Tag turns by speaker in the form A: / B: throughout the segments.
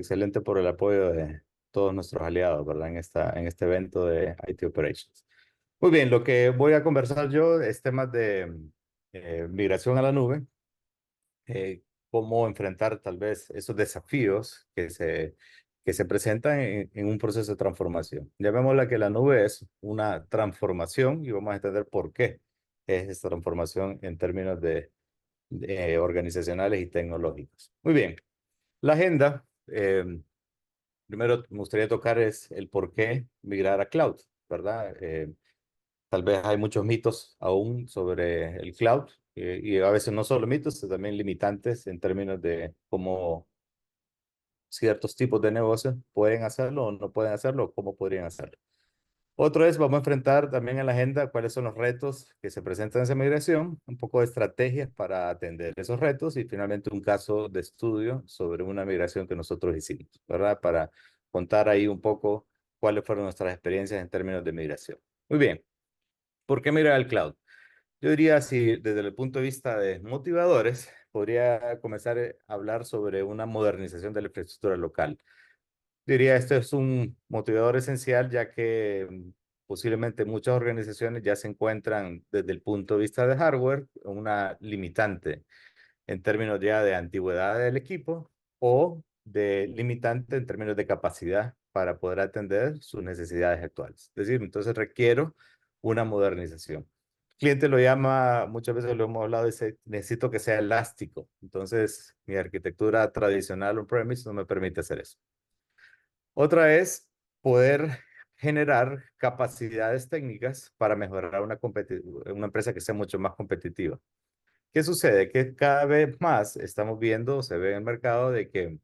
A: excelente por el apoyo de todos nuestros aliados, ¿verdad? En este evento de IT Operations. Muy bien, lo que voy a conversar yo es temas de migración a la nube, cómo enfrentar tal vez esos desafíos que se presentan en un proceso de transformación. Llamémosla que la nube es una transformación y vamos a entender por qué es esta transformación en términos de organizacionales y tecnológicos. Muy bien, la agenda, primero me gustaría tocar es el por qué migrar a cloud, ¿verdad? Tal vez hay muchos mitos aún sobre el cloud y a veces no solo mitos, sino también limitantes en términos de cómo ciertos tipos de negocios pueden hacerlo o no pueden hacerlo o cómo podrían hacerlo. Otro es, vamos a enfrentar también en la agenda cuáles son los retos que se presentan en esa migración, un poco de estrategias para atender esos retos y finalmente un caso de estudio sobre una migración que nosotros hicimos, ¿verdad? Para contar ahí un poco cuáles fueron nuestras experiencias en términos de migración. Muy bien, ¿por qué migrar al cloud? Yo diría, si desde el punto de vista de motivadores, podría comenzar a hablar sobre una modernización de la infraestructura local. Diría, esto es un motivador esencial, ya que posiblemente muchas organizaciones ya se encuentran desde el punto de vista de hardware, una limitante en términos ya de antigüedad del equipo o de limitante en términos de capacidad para poder atender sus necesidades actuales. Es decir, entonces requiero una modernización. El cliente lo llama, muchas veces lo hemos hablado, dice, necesito que sea elástico. Entonces, mi arquitectura tradicional on-premise no me permite hacer eso. Otra es poder generar capacidades técnicas para mejorar una empresa que sea mucho más competitiva. ¿Qué sucede? Que cada vez más estamos viendo, se ve en el mercado, de que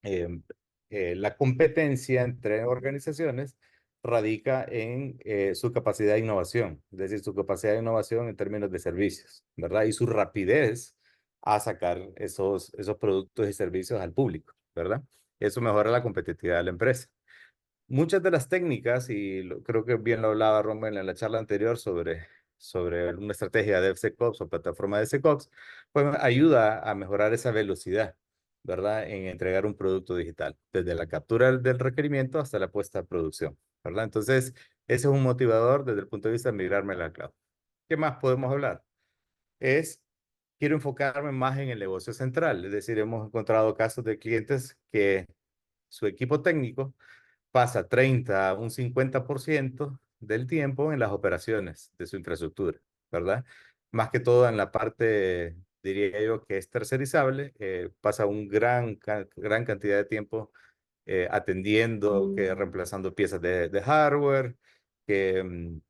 A: eh, la competencia entre organizaciones radica en su capacidad de innovación, es decir, su capacidad de innovación en términos de servicios, ¿verdad? Y su rapidez a sacar esos productos y servicios al público, ¿verdad? Eso mejora la competitividad de la empresa. Muchas de las técnicas, y creo que bien lo hablaba Rommel en la charla anterior sobre una estrategia de DevSecOps o plataforma de SecOps, pues ayuda a mejorar esa velocidad, ¿verdad? En entregar un producto digital, desde la captura del requerimiento hasta la puesta a producción, ¿verdad? Entonces, ese es un motivador desde el punto de vista de migrarme a la cloud. ¿Qué más podemos hablar? Quiero enfocarme más en el negocio central, es decir, hemos encontrado casos de clientes que su equipo técnico pasa 30 a un 50% del tiempo en las operaciones de su infraestructura, ¿verdad? Más que todo en la parte, diría yo, que es tercerizable, pasa gran cantidad de tiempo atendiendo, que reemplazando piezas de hardware, que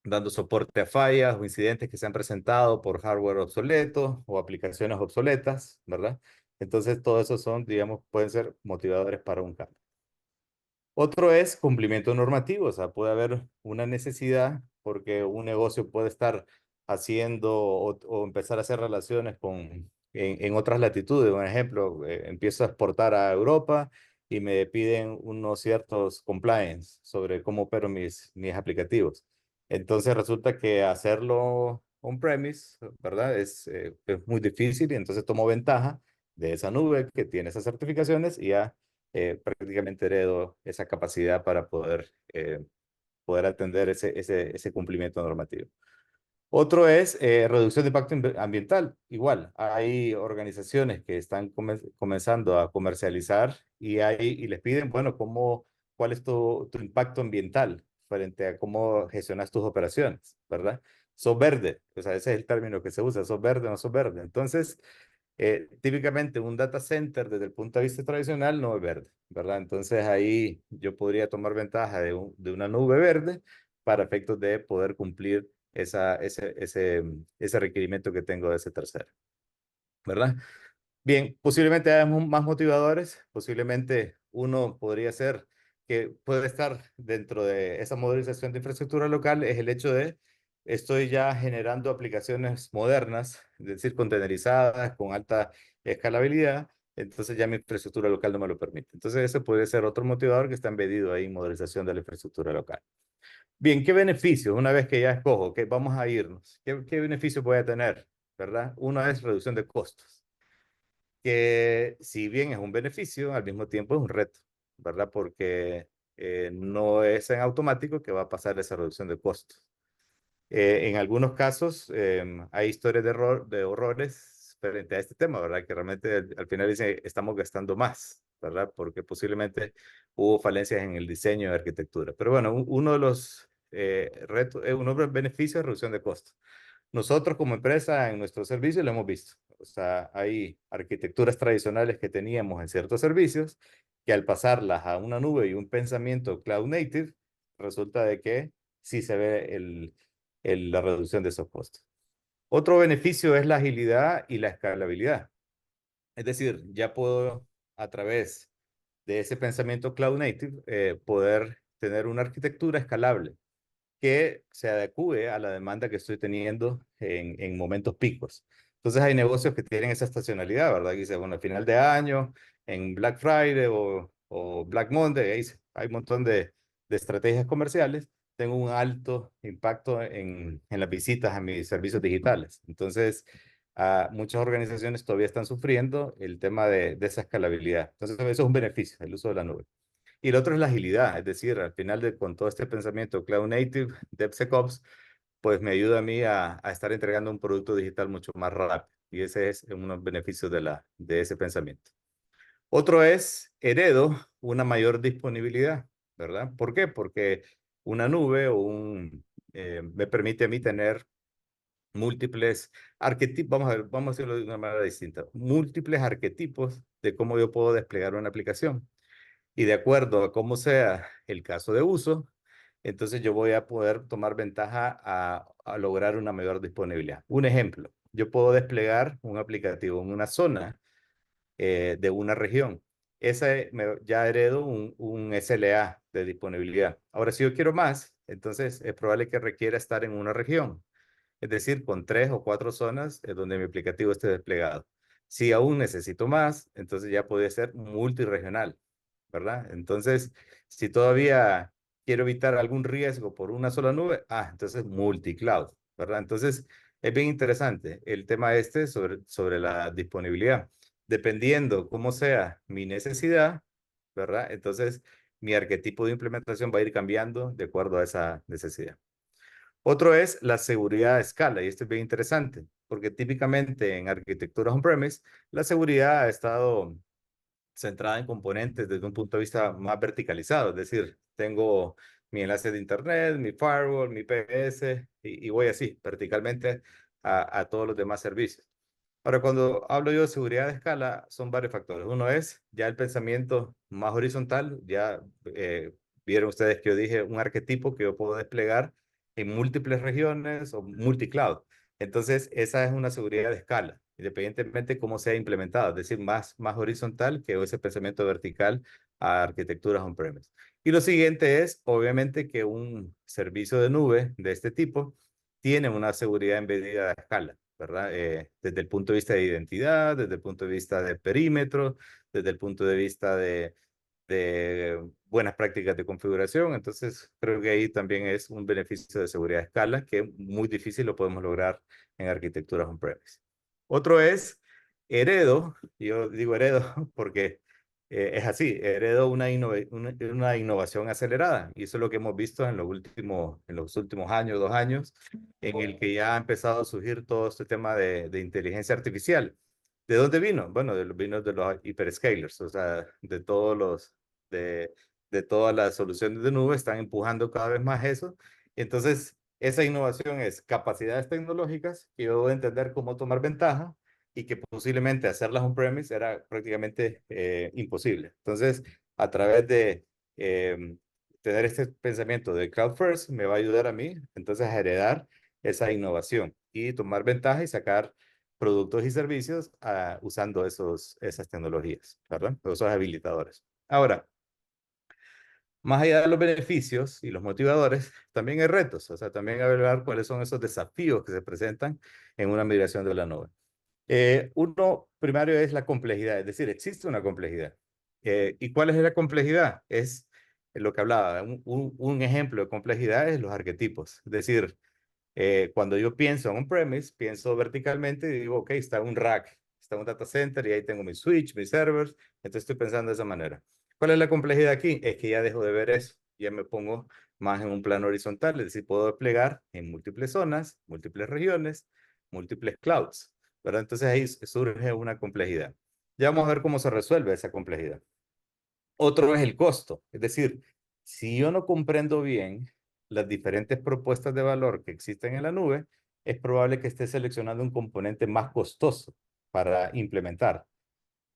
A: dando soporte a fallas o incidentes que se han presentado por hardware obsoleto o aplicaciones obsoletas, ¿verdad? Entonces, todo eso son, digamos, pueden ser motivadores para un cambio. Otro es cumplimiento normativo, o sea, puede haber una necesidad porque un negocio puede estar haciendo o empezar a hacer relaciones en otras latitudes. Un ejemplo, empiezo a exportar a Europa y me piden unos ciertos compliance sobre cómo opero mis aplicativos. Entonces resulta que hacerlo on-premise, ¿verdad? Es muy difícil y entonces tomo ventaja de esa nube que tiene esas certificaciones y ya prácticamente heredo esa capacidad para poder atender ese cumplimiento normativo. Otro es reducción de impacto ambiental. Igual, hay organizaciones que están comenzando a comercializar y les piden, bueno, ¿cuál es tu impacto ambiental frente a cómo gestionas tus operaciones, ¿verdad? ¿Sos verde? O sea, ese es el término que se usa, ¿sos verde o no sos verde? Entonces, típicamente un data center desde el punto de vista tradicional no es verde, ¿verdad? Entonces ahí yo podría tomar ventaja de una nube verde para efectos de poder cumplir ese requerimiento que tengo de ese tercero, ¿verdad? Bien, posiblemente haya más motivadores, posiblemente uno podría ser que puede estar dentro de esa modernización de infraestructura local, es el hecho de estoy ya generando aplicaciones modernas, es decir, containerizadas, con alta escalabilidad, entonces ya mi infraestructura local no me lo permite. Entonces ese podría ser otro motivador que está embedido ahí en modernización de la infraestructura local. Bien, ¿qué beneficios? Una vez que ya escojo, que vamos a irnos, ¿qué beneficios voy a tener? ¿Verdad? Una es reducción de costos. que si bien es un beneficio, al mismo tiempo es un reto, ¿verdad? Porque no es en automático que va a pasar esa reducción de costos. En algunos casos hay historias de horrores frente a este tema, ¿verdad? Que realmente al final dicen, estamos gastando más, ¿verdad? Porque posiblemente hubo falencias en el diseño de arquitectura. Pero bueno, uno de los retos, uno de los beneficios es reducción de costos. Nosotros como empresa en nuestros servicios lo hemos visto. O sea, hay arquitecturas tradicionales que teníamos en ciertos servicios que al pasarlas a una nube y un pensamiento cloud native, resulta de que sí se ve la reducción de esos costos. Otro beneficio es la agilidad y la escalabilidad. Es decir, ya puedo a través de ese pensamiento cloud native poder tener una arquitectura escalable que se adecue a la demanda que estoy teniendo en momentos picos. Entonces hay negocios que tienen esa estacionalidad, ¿verdad? Que dice, bueno, al final de año, en Black Friday o Black Monday, hay un montón de estrategias comerciales. Tengo un alto impacto en las visitas a mis servicios digitales. Entonces, muchas organizaciones todavía están sufriendo el tema de esa escalabilidad. Entonces, eso es un beneficio, el uso de la nube. Y el otro es la agilidad, es decir, al final con todo este pensamiento Cloud Native, DevSecOps, pues me ayuda a mí a estar entregando un producto digital mucho más rápido. Y ese es uno de los beneficios de ese pensamiento. Otro es, heredo una mayor disponibilidad, ¿verdad? ¿Por qué? Porque una nube me permite a mí tener múltiples arquetipos, vamos a decirlo de una manera distinta, múltiples arquetipos de cómo yo puedo desplegar una aplicación. Y de acuerdo a cómo sea el caso de uso, entonces yo voy a poder tomar ventaja a lograr una mayor disponibilidad. Un ejemplo, yo puedo desplegar un aplicativo en una zona de una región. Ya heredo un SLA de disponibilidad. Ahora, si yo quiero más, entonces es probable que requiera estar en una región, es decir, con 3 o 4 zonas donde mi aplicativo esté desplegado. Si aún necesito más, entonces ya puede ser multiregional, ¿verdad? Entonces, si todavía quiero evitar algún riesgo por una sola nube, entonces multicloud, ¿verdad? Entonces, es bien interesante el tema este sobre la disponibilidad. Dependiendo cómo sea mi necesidad, ¿verdad? Entonces, mi arquetipo de implementación va a ir cambiando de acuerdo a esa necesidad. Otro es la seguridad a escala, y esto es bien interesante, porque típicamente en arquitecturas on-premise, la seguridad ha estado centrada en componentes desde un punto de vista más verticalizado, es decir, tengo mi enlace de internet, mi firewall, mi PS, y voy así, verticalmente a todos los demás servicios. Ahora, cuando hablo yo de seguridad de escala, son varios factores. Uno es ya el pensamiento más horizontal. Ya vieron ustedes que yo dije un arquetipo que yo puedo desplegar en múltiples regiones o multicloud. Entonces, esa es una seguridad de escala, independientemente de cómo sea implementado, es decir, más horizontal que ese pensamiento vertical a arquitecturas on-premise. Y lo siguiente es, obviamente, que un servicio de nube de este tipo tiene una seguridad embedida a escala, ¿verdad? Desde el punto de vista de identidad, desde el punto de vista de perímetro, desde el punto de vista de buenas prácticas de configuración. Entonces, creo que ahí también es un beneficio de seguridad a escala que muy difícil lo podemos lograr en arquitecturas on-premise. Otro es heredo, yo digo heredo porque es así, heredo una innovación acelerada y eso es lo que hemos visto en los últimos años, 2 años, en el que ya ha empezado a surgir todo este tema de inteligencia artificial. ¿De dónde vino? Bueno, vino de los hyperscalers, o sea, de, de todas las soluciones de nube están empujando cada vez más eso. Entonces, esa innovación es capacidades tecnológicas que yo debo entender cómo tomar ventaja y que posiblemente hacerlas on-premise era prácticamente imposible. Entonces, a través de tener este pensamiento de cloud first, me va a ayudar a mí entonces a heredar esa innovación y tomar ventaja y sacar productos y servicios usando esas tecnologías, ¿verdad? Esos habilitadores. Ahora, más allá de los beneficios y los motivadores, también hay retos, o sea, también hay que ver cuáles son esos desafíos que se presentan en una migración de la nube. Uno primario es la complejidad, es decir, existe una complejidad. ¿Y cuál es la complejidad? Es lo que hablaba, un ejemplo de complejidad es los arquetipos, es decir, cuando yo pienso en un premise, pienso verticalmente y digo, ok, está un rack, está un data center y ahí tengo mi switch, mis servers, entonces estoy pensando de esa manera. ¿Cuál es la complejidad aquí? Es que ya dejo de ver eso, ya me pongo más en un plano horizontal, es decir, puedo desplegar en múltiples zonas, múltiples regiones, múltiples clouds, ¿verdad? Entonces ahí surge una complejidad. Ya vamos a ver cómo se resuelve esa complejidad. Otro es el costo, es decir, si yo no comprendo bien las diferentes propuestas de valor que existen en la nube, es probable que esté seleccionando un componente más costoso para implementar,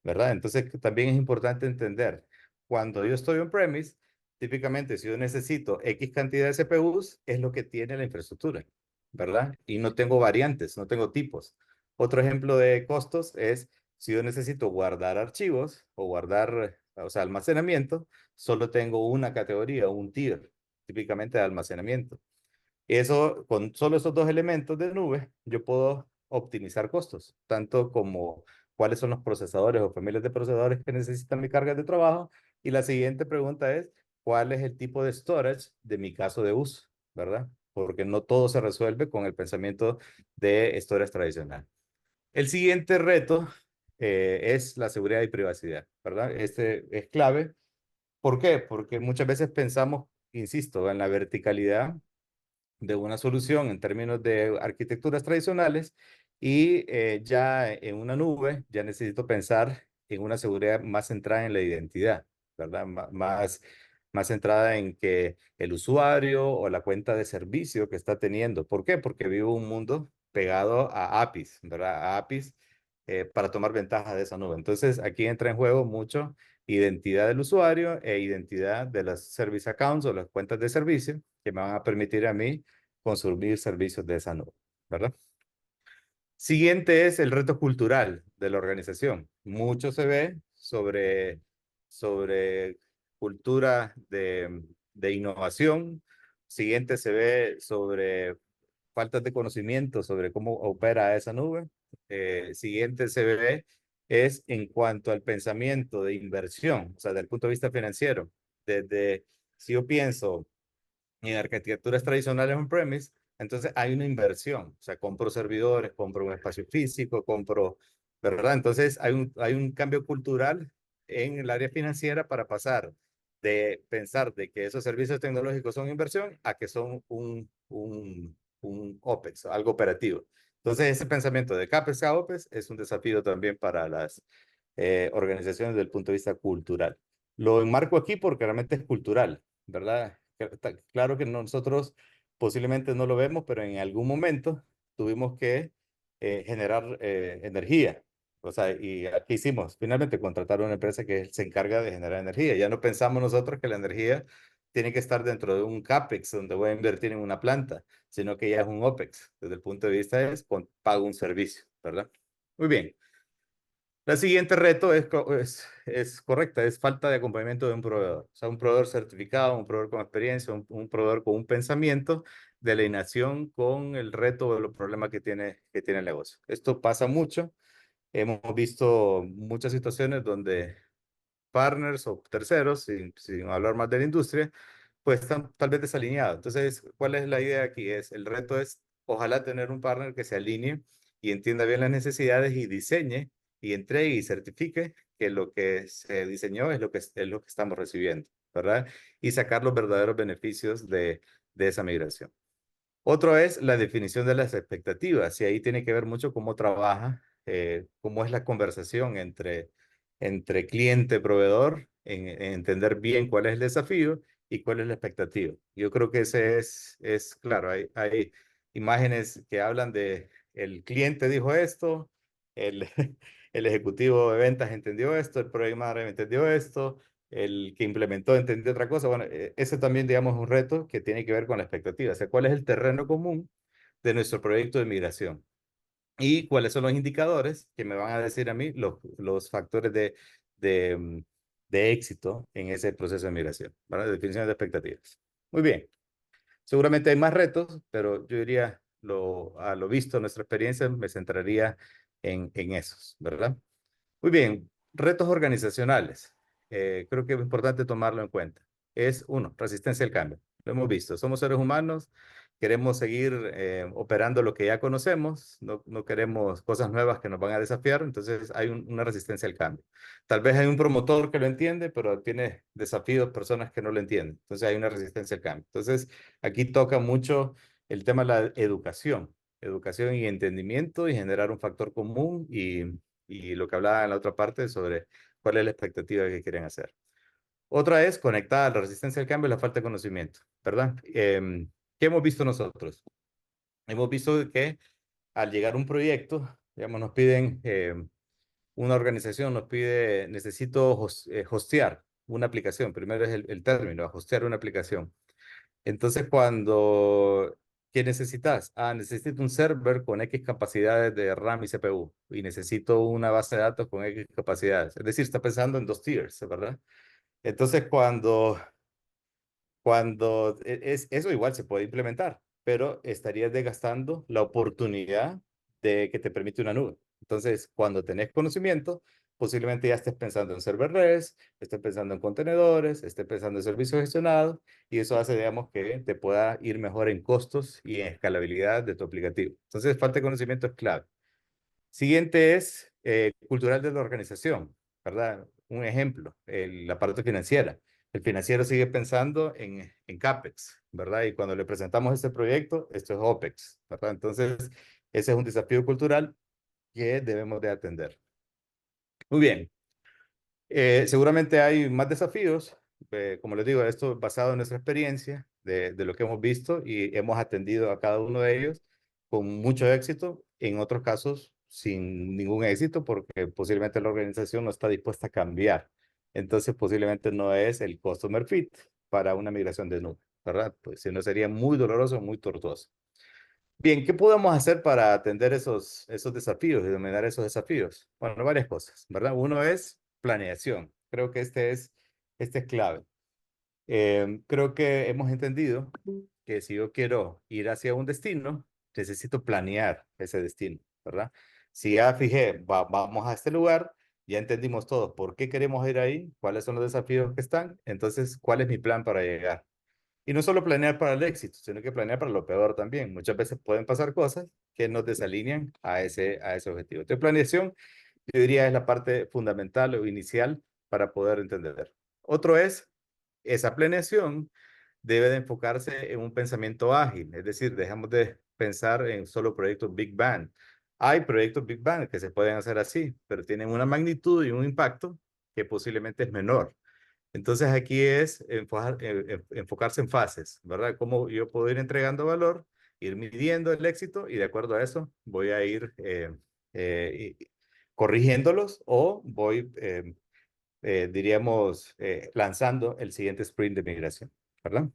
A: ¿verdad? Entonces también es importante entender, cuando yo estoy on-premise, típicamente si yo necesito X cantidad de CPUs, es lo que tiene la infraestructura, ¿verdad? Y no tengo variantes, no tengo tipos. Otro ejemplo de costos es si yo necesito guardar archivos o guardar, o sea, almacenamiento, solo tengo una categoría, un tier, típicamente de almacenamiento. Eso, con solo esos dos elementos de nube, yo puedo optimizar costos, tanto como cuáles son los procesadores o familias de procesadores que necesitan mi carga de trabajo. Y la siguiente pregunta es, ¿cuál es el tipo de storage de mi caso de uso? ¿Verdad? Porque no todo se resuelve con el pensamiento de storage tradicional. El siguiente reto es la seguridad y privacidad, ¿verdad? Este es clave. ¿Por qué? Porque muchas veces pensamos, insisto, en la verticalidad de una solución en términos de arquitecturas tradicionales y ya en una nube ya necesito pensar en una seguridad más centrada en la identidad, ¿verdad? Más centrada en que el usuario o la cuenta de servicio que está teniendo. ¿Por qué? Porque vivo un mundo pegado a APIs, ¿verdad? A APIs para tomar ventaja de esa nube. Entonces aquí entra en juego mucho identidad del usuario e identidad de las service accounts o las cuentas de servicio que me van a permitir a mí consumir servicios de esa nube, ¿verdad? Siguiente es el reto cultural de la organización. Mucho se ve sobre cultura de innovación. Siguiente se ve sobre faltas de conocimiento sobre cómo opera esa nube. Siguiente se ve es en cuanto al pensamiento de inversión, o sea, desde el punto de vista financiero. Desde, si yo pienso en arquitecturas tradicionales on-premise, entonces hay una inversión, o sea, compro servidores, compro un espacio físico, compro, ¿verdad? Entonces hay un cambio cultural en el área financiera para pasar de pensar de que esos servicios tecnológicos son inversión a que son un OPEX, algo operativo. Entonces ese pensamiento de CAPEX a OPEX es un desafío también para las organizaciones desde el punto de vista cultural. Lo enmarco aquí porque realmente es cultural, ¿verdad? Claro que nosotros posiblemente no lo vemos, pero en algún momento tuvimos que generar energía. O sea, y aquí hicimos, finalmente contratar a una empresa que se encarga de generar energía. Ya no pensamos nosotros que la energía tiene que estar dentro de un CAPEX donde voy a invertir en una planta, sino que ya es un OPEX. Desde el punto de vista es pago un servicio, ¿verdad? Muy bien. La siguiente reto es correcta, es falta de acompañamiento de un proveedor. O sea, un proveedor certificado, un proveedor con experiencia, un proveedor con un pensamiento de alineación con el reto o los problemas que tiene el negocio. Esto pasa mucho. Hemos visto muchas situaciones donde partners o terceros, sin hablar más de la industria, pues están tal vez desalineados. Entonces, ¿cuál es la idea aquí? El reto es, ojalá tener un partner que se alinee y entienda bien las necesidades y diseñe y entregue y certifique que lo que se diseñó es lo que estamos recibiendo, ¿verdad? Y sacar los verdaderos beneficios de esa migración. Otro es la definición de las expectativas, y ahí tiene que ver mucho cómo trabaja, cómo es la conversación entre cliente-proveedor, en entender bien cuál es el desafío y cuál es la expectativa. Yo creo que ese es claro, hay imágenes que hablan de el cliente dijo esto, el, el ejecutivo de ventas entendió esto, el project manager entendió esto, el que implementó entendió otra cosa. Bueno, ese también, digamos, es un reto que tiene que ver con la expectativa. O sea, ¿cuál es el terreno común de nuestro proyecto de migración? Y cuáles son los indicadores que me van a decir a mí los factores de, mm, de éxito en ese proceso de migración, ¿vale? Definición de expectativas. Muy bien. Seguramente hay más retos, pero yo diría, a lo visto, nuestra experiencia, me centraría en esos, ¿verdad? Muy bien, retos organizacionales. Creo que es importante tomarlo en cuenta. Es uno, resistencia al cambio. Lo hemos visto, somos seres humanos queremos seguir operando lo que ya conocemos, no queremos cosas nuevas que nos van a desafiar, entonces hay una resistencia al cambio. Tal vez hay un promotor que lo entiende, pero tiene desafíos, personas que no lo entienden, entonces hay una resistencia al cambio. Entonces aquí toca mucho el tema de la educación y entendimiento y generar un factor común y lo que hablaba en la otra parte sobre cuál es la expectativa que quieren hacer. Otra es conectada a la resistencia al cambio y la falta de conocimiento, ¿verdad? ¿Qué hemos visto nosotros? Hemos visto que al llegar a un proyecto, digamos, nos piden, una organización nos pide, necesito hostear una aplicación. Primero es el término, hostear una aplicación. Entonces, ¿qué necesitas? Necesito un server con X capacidades de RAM y CPU y necesito una base de datos con X capacidades. Es decir, está pensando en dos tiers, ¿verdad? Entonces, eso igual se puede implementar, pero estarías desgastando la oportunidad de que te permite una nube. Entonces, cuando tenés conocimiento, posiblemente ya estés pensando en serverless, estés pensando en contenedores, estés pensando en servicios gestionados, y eso hace, digamos, que te pueda ir mejor en costos y en escalabilidad de tu aplicativo. Entonces, falta de conocimiento es clave. Siguiente es cultural de la organización, ¿verdad? Un ejemplo, la parte financiera. El financiero sigue pensando en CAPEX, ¿verdad? Y cuando le presentamos este proyecto, esto es OPEX, ¿verdad? Entonces, ese es un desafío cultural que debemos de atender. Muy bien. Seguramente hay más desafíos. Como les digo, esto es basado en nuestra experiencia de lo que hemos visto y hemos atendido a cada uno de ellos con mucho éxito, en otros casos sin ningún éxito porque posiblemente la organización no está dispuesta a cambiar. Entonces posiblemente no es el customer fit para una migración de nube, ¿verdad? Pues si no sería muy doloroso, muy tortuoso. Bien, ¿qué podemos hacer para atender esos desafíos y dominar esos desafíos? Bueno, varias cosas, ¿verdad? Uno es planeación. Creo que este es clave. Creo que hemos entendido que si yo quiero ir hacia un destino, necesito planear ese destino, ¿verdad? Si ya fijé, vamos a este lugar, ya entendimos todo, por qué queremos ir ahí, cuáles son los desafíos que están, entonces, ¿cuál es mi plan para llegar? Y no solo planear para el éxito, sino que planear para lo peor también. Muchas veces pueden pasar cosas que nos desalinean a ese objetivo. Entonces, planeación, yo diría, es la parte fundamental o inicial para poder entender. Otro es, esa planeación debe de enfocarse en un pensamiento ágil, es decir, dejamos de pensar en solo proyectos Big Bang. Hay proyectos Big Bang que se pueden hacer así, pero tienen una magnitud y un impacto que posiblemente es menor. Entonces aquí es enfocarse en fases, ¿verdad? Cómo yo puedo ir entregando valor, ir midiendo el éxito y de acuerdo a eso voy a ir corrigiéndolos o voy, diríamos, lanzando el siguiente sprint de migración, ¿verdad?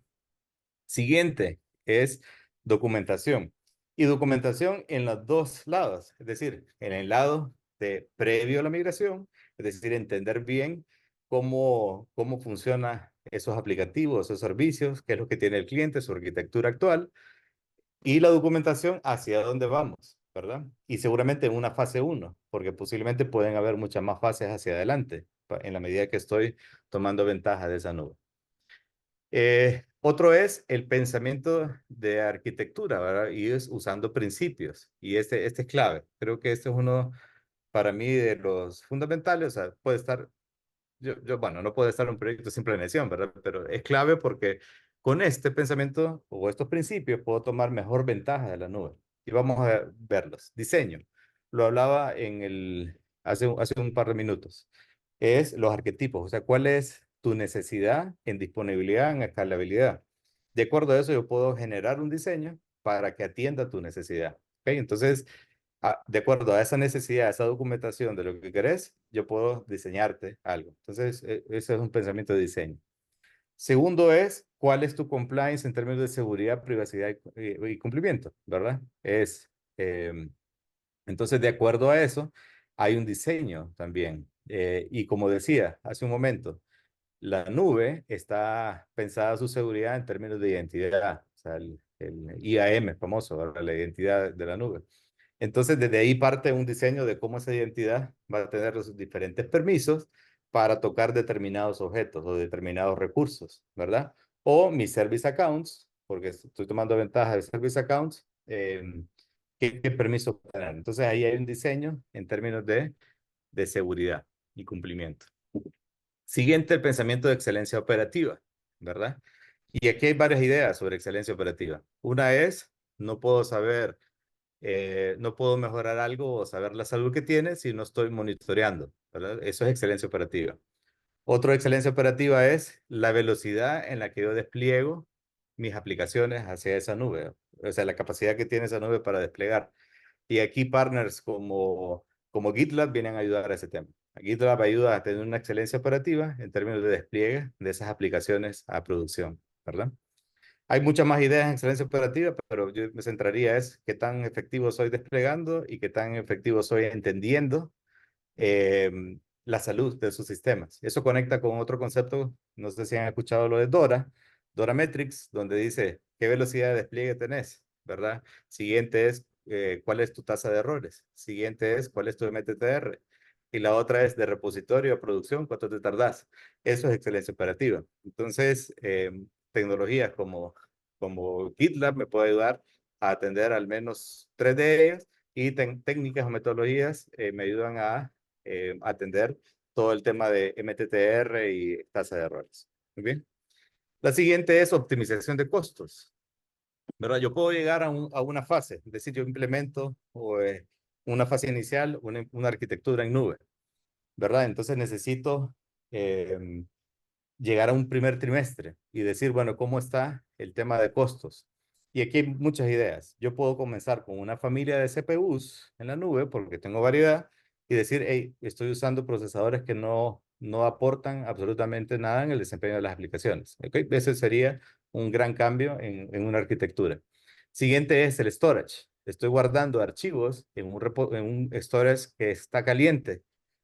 A: Siguiente es documentación. Y documentación en los dos lados, es decir, en el lado de previo a la migración, es decir, entender bien cómo funcionan esos aplicativos, esos servicios, qué es lo que tiene el cliente, su arquitectura actual, y la documentación hacia dónde vamos, ¿verdad? Y seguramente en una fase uno, porque posiblemente pueden haber muchas más fases hacia adelante, en la medida que estoy tomando ventaja de esa nube. Otro es el pensamiento de arquitectura, ¿verdad? Y es usando principios. Y este es clave. Creo que este es uno, para mí, de los fundamentales. O sea, puede estar, bueno, no puede estar un proyecto sin planeación, ¿verdad? Pero es clave porque con este pensamiento o estos principios puedo tomar mejor ventaja de la nube. Y vamos a verlos. Diseño. Lo hablaba hace un par de minutos. Es los arquetipos. O sea, ¿cuál es tu necesidad en disponibilidad, en escalabilidad? De acuerdo a eso, yo puedo generar un diseño para que atienda tu necesidad. ¿Ok? Entonces, de acuerdo a esa necesidad, a esa documentación de lo que querés, yo puedo diseñarte algo. Entonces, ese es un pensamiento de diseño. Segundo es, ¿cuál es tu compliance en términos de seguridad, privacidad y cumplimiento? ¿Verdad? Entonces, de acuerdo a eso, hay un diseño también. Y como decía hace un momento, la nube está pensada su seguridad en términos de identidad, o sea, el IAM famoso, ¿verdad? La identidad de la nube. Entonces, desde ahí parte un diseño de cómo esa identidad va a tener los diferentes permisos para tocar determinados objetos o determinados recursos, ¿verdad? O mis service accounts, porque estoy tomando ventaja de Service Accounts, ¿qué permiso puedo tener? Entonces ahí hay un diseño en términos de seguridad y cumplimiento. Siguiente, el pensamiento de excelencia operativa, ¿verdad? Y aquí hay varias ideas sobre excelencia operativa. Una es, no puedo saber, no puedo mejorar algo o saber la salud que tiene si no estoy monitoreando, ¿verdad? Eso es excelencia operativa. Otra excelencia operativa es la velocidad en la que yo despliego mis aplicaciones hacia esa nube, o sea, la capacidad que tiene esa nube para desplegar. Y aquí partners como GitLab vienen a ayudar a ese tema. GitLab ayuda a tener una excelencia operativa en términos de despliegue de esas aplicaciones a producción, ¿verdad? Hay muchas más ideas en excelencia operativa, pero yo me centraría es qué tan efectivo soy desplegando y qué tan efectivo soy entendiendo la salud de sus sistemas. Eso conecta con otro concepto, no sé si han escuchado lo de Dora Metrics, donde dice qué velocidad de despliegue tenés, ¿verdad? Siguiente es cuál es tu tasa de errores. Siguiente es cuál es tu MTTR. Y la otra es de repositorio a producción, cuánto te tardás. Eso es excelencia operativa. Entonces, tecnologías como GitLab me puede ayudar a atender al menos tres de ellas y técnicas o metodologías me ayudan a atender todo el tema de MTTR y tasa de errores. Muy bien. La siguiente es optimización de costos. ¿Verdad? Yo puedo llegar a una fase, es decir, yo implemento una fase inicial, una arquitectura en nube, ¿verdad? Entonces necesito eh, llegar a un primer trimestre y decir, bueno, ¿cómo está el tema de costos? Y aquí hay muchas ideas. Yo puedo comenzar con una familia de CPUs en la nube porque tengo variedad y decir, hey, estoy usando procesadores que no aportan absolutamente nada en el desempeño de las aplicaciones. ¿Okay? Ese sería un gran cambio en una arquitectura. Siguiente es el storage. Estoy guardando archivos en un storage que está caliente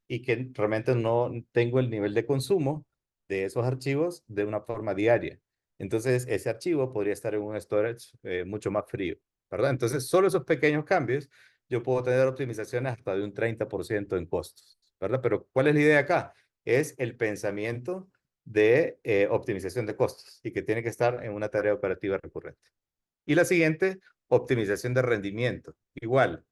A: y que realmente no tengo el nivel de consumo de esos archivos de una forma diaria. Entonces, ese archivo podría estar en un storage mucho más frío, ¿verdad? Entonces, solo esos pequeños cambios, yo puedo tener optimizaciones hasta de un 30% en costos, ¿verdad? Pero, ¿cuál es la idea acá? Es el pensamiento de optimización de costos y que tiene que estar en una tarea operativa recurrente. Y la siguiente, optimización de rendimiento. Igual,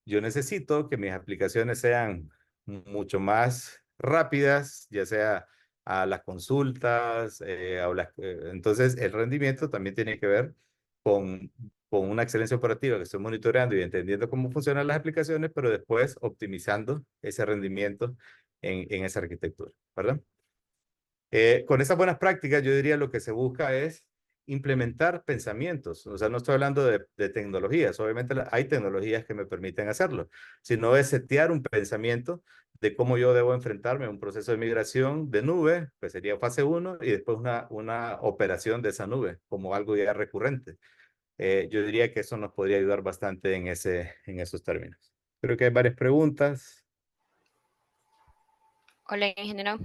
A: yo necesito que mis aplicaciones sean mucho más rápidas, ya sea a las consultas, entonces el rendimiento también tiene que ver con, con una excelencia operativa que estoy monitoreando y entendiendo cómo funcionan las aplicaciones, pero después optimizando ese rendimiento en esa arquitectura, ¿verdad? Con esas buenas prácticas, yo diría lo que se busca es implementar pensamientos. O sea, no estoy hablando de tecnologías. Obviamente hay tecnologías que me permiten hacerlo, sino es setear un pensamiento de cómo yo debo enfrentarme a un proceso de migración de nube, que sería fase uno, y después una operación de esa nube como algo ya recurrente. Yo diría que eso nos podría ayudar bastante en esos términos. Creo que hay varias preguntas.
B: Hola, ingeniero.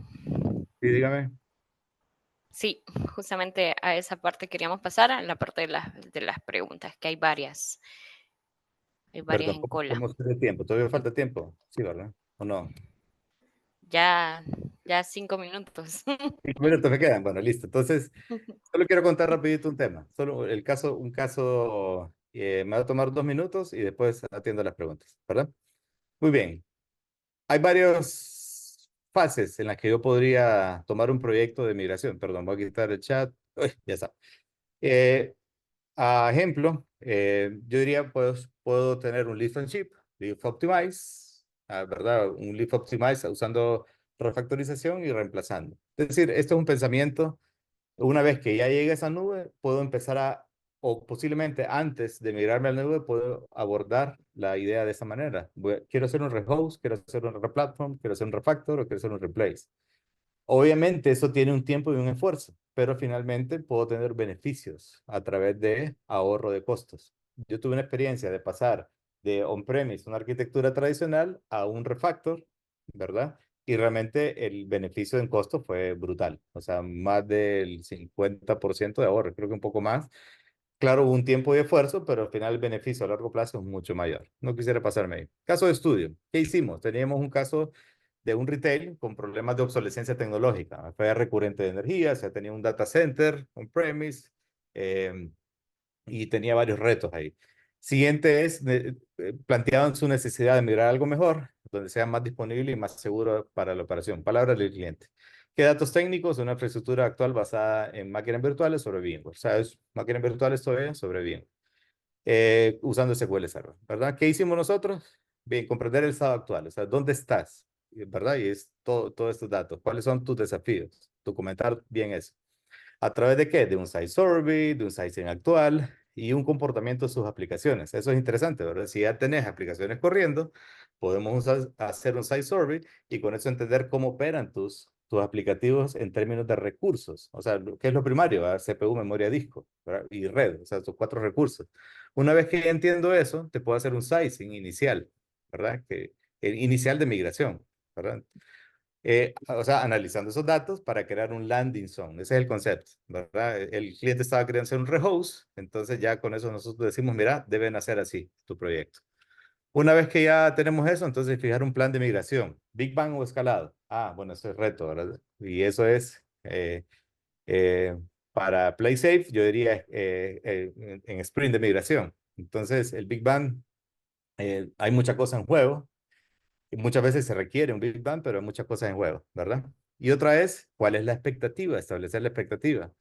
A: Sí, dígame.
B: Sí, justamente a esa parte queríamos pasar, a la parte de las preguntas, que hay varias
A: Perdón,
B: en
A: ¿cómo,
B: cola.
A: cómo está el tiempo? ¿Todavía falta tiempo? Sí, ¿verdad? ¿O no?
B: Ya, ya 5 minutos.
A: 5 minutos me quedan. Bueno, listo. Entonces, solo quiero contar rapidito un tema. Solo un caso, me va a tomar 2 minutos y después atiendo las preguntas, ¿verdad? Muy bien. Hay varias fases en las que yo podría tomar un proyecto de migración. Perdón, voy a quitar el chat. Uy, ya está. Eh, a ejemplo, yo diría, pues, puedo tener un lift and ship, lift optimize, ¿verdad? Un lift optimize usando refactorización y reemplazando. Es decir, esto es un pensamiento. Una vez que ya llegue a esa nube, puedo empezar o posiblemente antes de migrarme a la nube, puedo abordar la idea de esa manera. Quiero hacer un rehost, quiero hacer un replatform, quiero hacer un refactor o quiero hacer un replace. Obviamente eso tiene un tiempo y un esfuerzo, pero finalmente puedo tener beneficios a través de ahorro de costos. Yo tuve una experiencia de pasar de on-premise, una arquitectura tradicional, a un refactor, ¿verdad? Y realmente el beneficio en costo fue brutal, o sea, más del 50% de ahorro, creo que un poco más. Claro, hubo un tiempo y esfuerzo, pero al final el beneficio a largo plazo es mucho mayor. No quisiera pasarme ahí. Caso de estudio. ¿Qué hicimos? Teníamos un caso de un retail con problemas de obsolescencia tecnológica. Fue recurrente de energía, se tenía un data center on-premise. y tenía varios retos ahí. Siguiente es, planteaban su necesidad de migrar a algo mejor, donde sea más disponible y más seguro para la operación. Palabras del cliente. ¿Qué datos técnicos? Una infraestructura actual basada en máquinas virtuales sobre VMware. O sea, es máquinas virtuales todavía sobre VMware. Usando SQL Server, ¿verdad? ¿Qué hicimos nosotros? Bien, comprender el estado actual, o sea, ¿dónde estás? ¿Verdad? Y es todos estos datos. ¿Cuáles son tus desafíos? Documentar bien eso. ¿A través de qué? De un site survey, de un sizing actual y un comportamiento de sus aplicaciones. Eso es interesante, ¿verdad? Si ya tenés aplicaciones corriendo, podemos hacer un site survey y con eso entender cómo operan tus aplicativos en términos de recursos. O sea, ¿qué es lo primario? ¿Verdad? CPU, memoria, disco, ¿verdad? Y red, o sea, estos cuatro recursos. Una vez que ya entiendo eso, te puedo hacer un sizing inicial, ¿verdad? Inicial de migración, ¿verdad? O sea, analizando esos datos para crear un landing zone. Ese es el concepto, ¿verdad? El cliente estaba queriendo hacer un rehost, entonces ya con eso nosotros decimos, mira, deben hacer así tu proyecto. Una vez que ya tenemos eso, entonces fijar un plan de migración. Big Bang o escalado. Ah, bueno, eso es reto, ¿verdad? Y eso es eh, para Play Safe, yo diría en sprint de migración. Entonces, el Big Bang, hay mucha cosa en juego y muchas veces se requiere un Big Bang, pero hay muchas cosas en juego, ¿verdad? Y otra es, ¿cuál es la expectativa? Establecer la expectativa.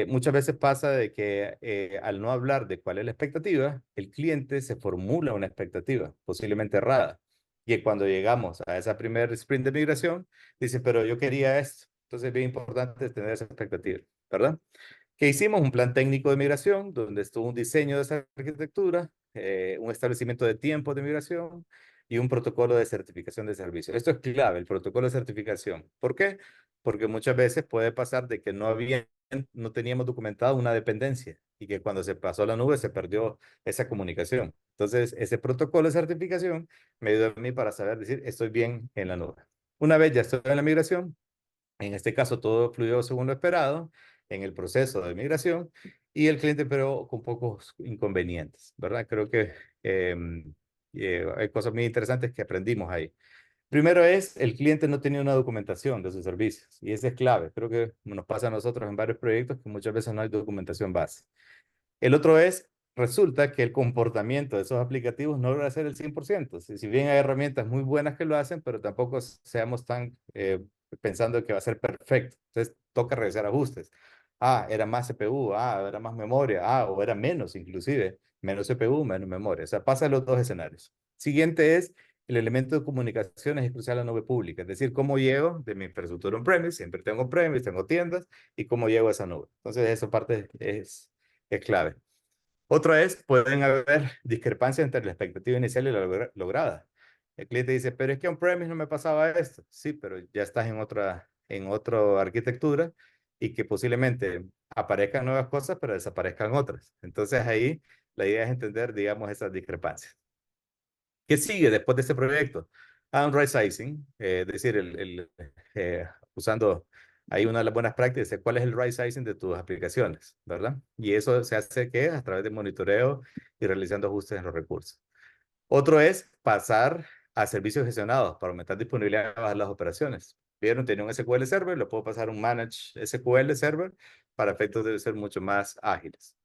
A: Muchas veces pasa de que al no hablar de cuál es la expectativa, el cliente se formula una expectativa, posiblemente errada. Y cuando llegamos a esa primer sprint de migración, dice, pero yo quería esto. Entonces es bien importante tener esa expectativa, ¿verdad? ¿Qué hicimos? Un plan técnico de migración, donde estuvo un diseño de esa arquitectura, un establecimiento de tiempos de migración y un protocolo de certificación de servicio. Esto es clave, el protocolo de certificación. ¿Por qué? Porque muchas veces puede pasar de que no teníamos documentado una dependencia y que cuando se pasó a la nube se perdió esa comunicación. Entonces, ese protocolo de certificación me ayuda a mí para saber decir, estoy bien en la nube. Una vez ya estoy en la migración, en este caso, todo fluyó según lo esperado en el proceso de migración y el cliente, pero con pocos inconvenientes, ¿verdad? Creo que hay cosas muy interesantes que aprendimos ahí. Primero es, el cliente no tenía una documentación de sus servicios y ese es clave. Creo que nos pasa a nosotros en varios proyectos que muchas veces no hay documentación base. El otro es, resulta que el comportamiento de esos aplicativos no logra ser el 100%. Si bien hay herramientas muy buenas que lo hacen, pero tampoco seamos tan pensando que va a ser perfecto. Entonces, toca realizar ajustes. Ah, era más CPU, ah, era más memoria, ah, o era menos inclusive. Menos CPU, menos memoria. O sea, pasa los dos escenarios. Siguiente es, el elemento de comunicación es crucial a la nube pública. Es decir, cómo llego de mi infraestructura on-premise, siempre tengo on-premise, tengo tiendas, y cómo llego a esa nube. Entonces, esa parte es clave. Otra es, pueden haber discrepancias entre la expectativa inicial y la lograda. El cliente dice, pero es que on-premise no me pasaba esto. Sí, pero ya estás en otra arquitectura y que posiblemente aparezcan nuevas cosas, pero desaparezcan otras. Entonces ahí la idea es entender, digamos, esas discrepancias. ¿Qué sigue después de este proyecto? Un right sizing, es decir, usando ahí una de las buenas prácticas, es cuál es el right sizing de tus aplicaciones, ¿verdad? Y eso se hace ¿qué? A través de monitoreo y realizando ajustes en los recursos. Otro es pasar a servicios gestionados para aumentar disponibilidad de las operaciones. Vieron, tenía un SQL Server, lo puedo pasar a un Managed SQL Server para efectos de ser mucho más ágiles.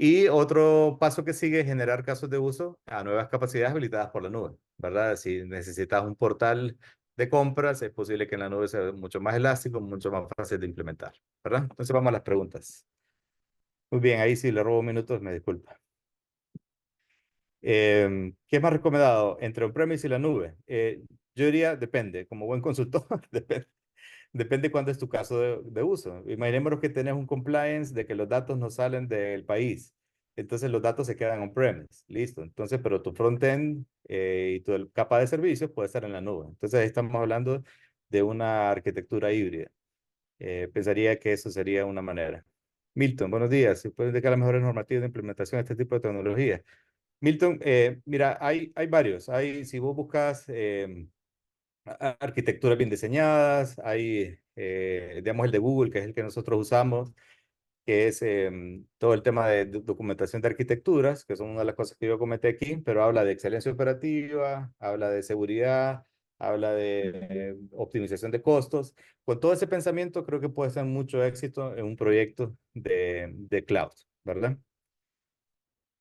A: Y otro paso que sigue es generar casos de uso a nuevas capacidades habilitadas por la nube, ¿verdad? Si necesitas un portal de compras, es posible que en la nube sea mucho más elástico, mucho más fácil de implementar, ¿verdad? Entonces vamos a las preguntas. Muy bien, ahí sí le robo minutos, me disculpa. ¿Qué es más recomendado entre on-premise y la nube? Yo diría, depende, como buen consultor, depende. Depende cuándo es tu caso de uso. Imaginémonos que tenés un compliance de que los datos no salen del país. Entonces los datos se quedan on-premise. Listo. Entonces, pero tu frontend y tu capa de servicios puede estar en la nube. Entonces ahí estamos hablando de una arquitectura híbrida. Pensaría que eso sería una manera. Milton, buenos días. ¿Se puede indicar las mejores normativas de implementación de este tipo de tecnología? Milton, mira, hay varios. Si vos buscas arquitecturas bien diseñadas, hay, digamos, el de Google, que es el que nosotros usamos, que es todo el tema de documentación de arquitecturas, que son una de las cosas que yo comenté aquí, pero habla de excelencia operativa, habla de seguridad, habla de optimización de costos. Con todo ese pensamiento, creo que puede ser mucho éxito en un proyecto de cloud, ¿verdad?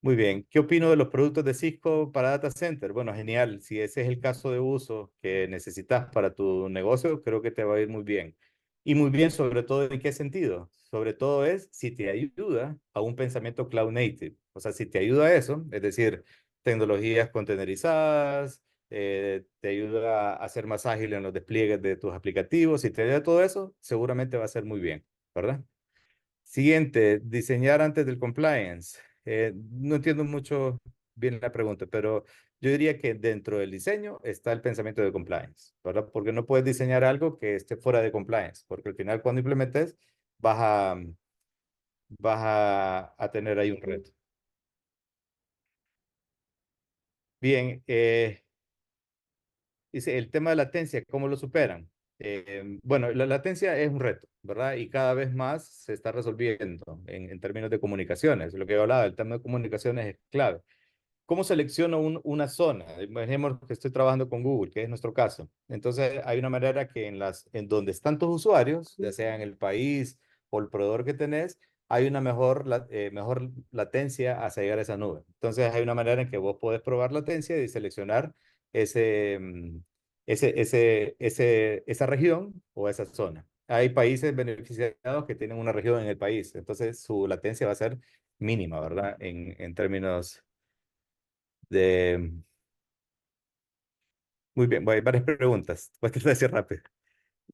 A: Muy bien. ¿Qué opino de los productos de Cisco para data center? Bueno, genial. Si ese es el caso de uso que necesitas para tu negocio, creo que te va a ir muy bien. Y muy bien, sobre todo, ¿en qué sentido? Sobre todo es si te ayuda a un pensamiento cloud native. O sea, si te ayuda a eso, es decir, tecnologías containerizadas, te ayuda a ser más ágil en los despliegues de tus aplicativos. Si te ayuda a todo eso, seguramente va a ser muy bien, ¿verdad? Siguiente, diseñar antes del compliance. No entiendo mucho bien la pregunta, pero yo diría que dentro del diseño está el pensamiento de compliance, ¿verdad? Porque no puedes diseñar algo que esté fuera de compliance, porque al final cuando implementes vas a, vas a tener ahí un reto. Bien, dice el tema de latencia, ¿cómo lo superan? Bueno, la latencia es un reto, ¿verdad? Y cada vez más se está resolviendo en términos de comunicaciones. Lo que yo hablaba, el tema de comunicaciones es clave. ¿Cómo selecciono una zona? Imaginemos que estoy trabajando con Google, que es nuestro caso. Entonces, hay una manera que en donde están tus usuarios, ya sea en el país o el proveedor que tenés, hay una mejor latencia hacia llegar a esa nube. Entonces, hay una manera en que vos podés probar latencia y seleccionar ese, esa región o esa zona. Hay países beneficiados que tienen una región en el país, entonces su latencia va a ser mínima, ¿verdad? En términos de... Muy bien, hay varias preguntas. Voy a tratar de ser rápido.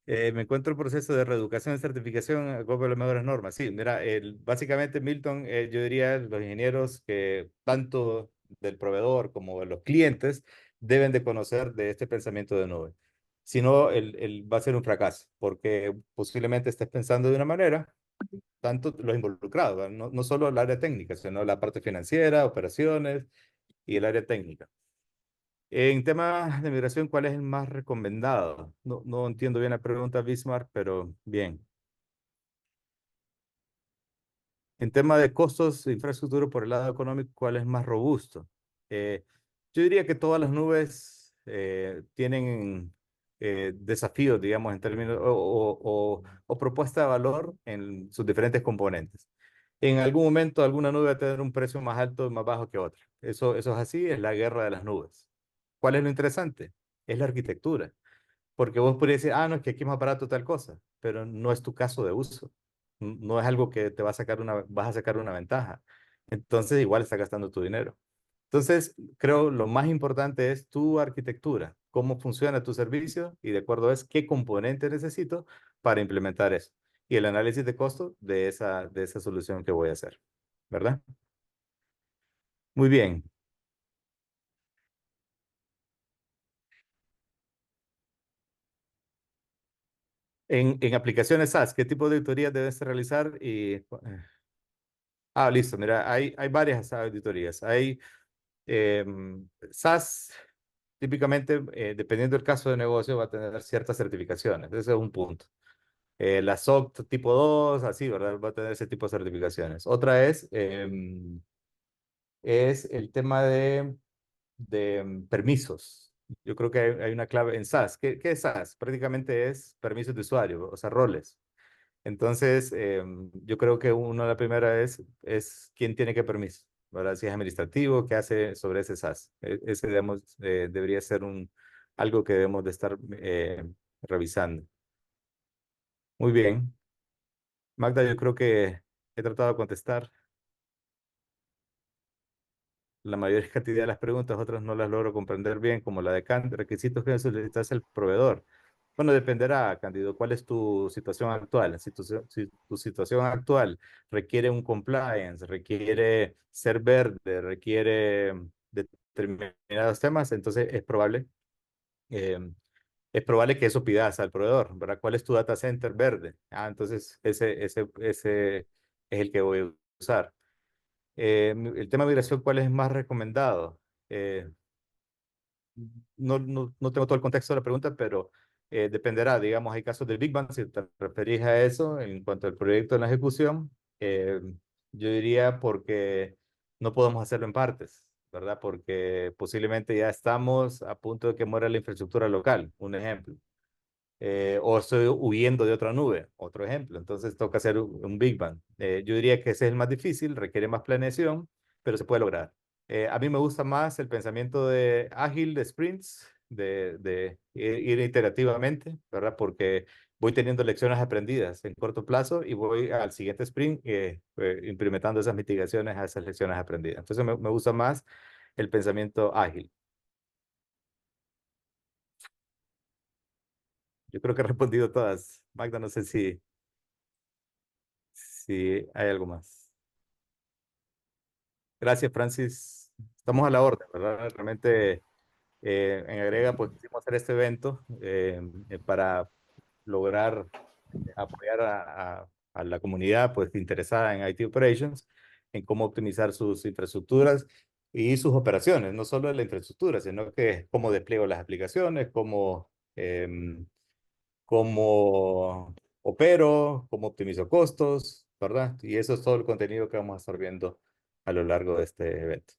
A: Me encuentro en proceso de reeducación y certificación a copia de las mejores normas. Sí, mira, básicamente Milton, yo diría los ingenieros que tanto del proveedor como de los clientes deben de conocer de este pensamiento de nube. Si no, va a ser un fracaso, porque posiblemente estés pensando de una manera, tanto los involucrados, ¿verdad? No, no solo el área técnica, sino la parte financiera, operaciones y el área técnica. En temas de migración, ¿cuál es el más recomendado? No, no entiendo bien la pregunta, Bismarck, pero bien. En tema de costos de infraestructura por el lado económico, ¿cuál es más robusto? Eh, yo diría que todas las nubes tienen desafíos, digamos, en términos o propuesta de valor en sus diferentes componentes. En algún momento, alguna nube va a tener un precio más alto o más bajo que otra. Eso es así, es la guerra de las nubes. ¿Cuál es lo interesante? Es la arquitectura. Porque vos podrías decir, no, es que aquí es más barato tal cosa, pero no es tu caso de uso. No es algo que te va a sacar vas a sacar una ventaja. Entonces, igual estás gastando tu dinero. Entonces, creo lo más importante es tu arquitectura, cómo funciona tu servicio y de acuerdo es qué componente necesito para implementar eso. Y el análisis de costo de esa solución que voy a hacer, ¿verdad? Muy bien. En aplicaciones SaaS, ¿qué tipo de auditorías debes realizar? Listo. Mira, hay varias auditorías. Hay SaaS, típicamente, dependiendo del caso de negocio, va a tener ciertas certificaciones. Ese es un punto. La SOC tipo 2 así, ¿verdad? Va a tener ese tipo de certificaciones. Otra es el tema de permisos. Yo creo que hay una clave en SaaS. ¿Qué es SaaS? Prácticamente es permisos de usuario, o sea, roles. Entonces, yo creo que una de las primeras es quién tiene qué permiso, ¿verdad? Si es administrativo, qué hace sobre ese SAS. Ese, digamos, debería ser algo que debemos de estar revisando. Muy bien. Magda, yo creo que he tratado de contestar la mayor cantidad de las preguntas, otras no las logro comprender bien, como la de requisitos que solicitas el proveedor. Bueno, dependerá, Cándido, cuál es tu situación actual. Si tu situación actual requiere un compliance, requiere ser verde, requiere determinados temas, entonces eh, es probable que eso pidas al proveedor, ¿verdad? ¿Cuál es tu data center verde? Entonces ese es el que voy a usar. El tema de migración, ¿cuál es más recomendado? Eh, no tengo todo el contexto de la pregunta, pero dependerá. Digamos, hay casos de Big Bang, si te referís a eso, en cuanto al proyecto en la ejecución, yo diría porque no podemos hacerlo en partes, ¿verdad? Porque posiblemente ya estamos a punto de que muera la infraestructura local, un ejemplo. O estoy huyendo de otra nube, otro ejemplo. Entonces toca hacer un Big Bang. Yo diría que ese es el más difícil, requiere más planeación pero se puede lograr. A mí me gusta más el pensamiento de ágil, de sprints, de ir iterativamente, ¿verdad? Porque voy teniendo lecciones aprendidas en corto plazo y voy al siguiente sprint implementando esas mitigaciones a esas lecciones aprendidas. Entonces me gusta más el pensamiento ágil. Yo creo que he respondido todas. Magda, no sé si hay algo más. Gracias, Francis. Estamos a la orden, ¿verdad? Realmente en Agrega, pues quisimos hacer este evento para lograr apoyar a la comunidad pues interesada en IT Operations, en cómo optimizar sus infraestructuras y sus operaciones, no solo la infraestructura, sino que cómo despliego las aplicaciones, cómo opero, cómo optimizo costos, ¿verdad? Y eso es todo el contenido que vamos a estar viendo a lo largo de este evento.